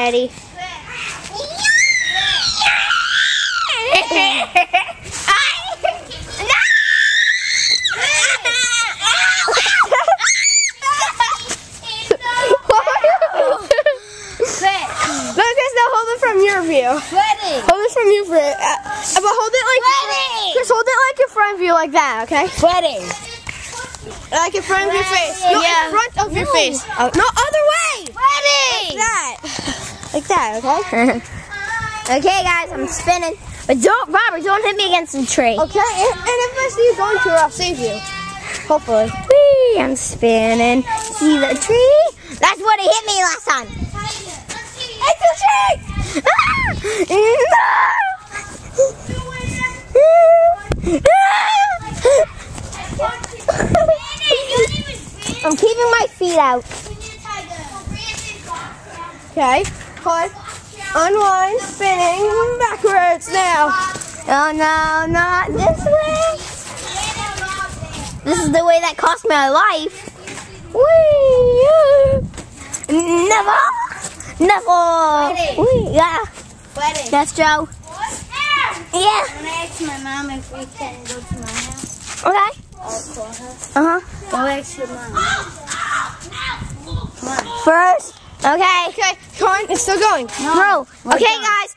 ready. Lucas, now hold it from your view. Ready. Hold it from your view. But hold it like just hold it like in front of you, like that, okay? Ready. Like in front of your face. No, in front of your face. No, other way. Ready. Like that. Like that, okay? Okay, guys, I'm spinning. But Robert, don't hit me against the tree. Okay, and if I see you going to, I'll save you. Hopefully. Whee, I'm spinning. See the tree? That's what it hit me last time. It's a tree! I'm keeping my feet out. Okay, hold. Unwind, spinning backwards now. Oh no, not this way. This is the way that cost me my life. Whee! Never! Whee! Yeah. Wedding. That's Joe. Yeah. I'm gonna ask my mom if we can go to my house. Okay. I'll call her. Uh-huh. Go ask your mom. First. Okay. Okay, come on, it's still going. No. Okay, guys.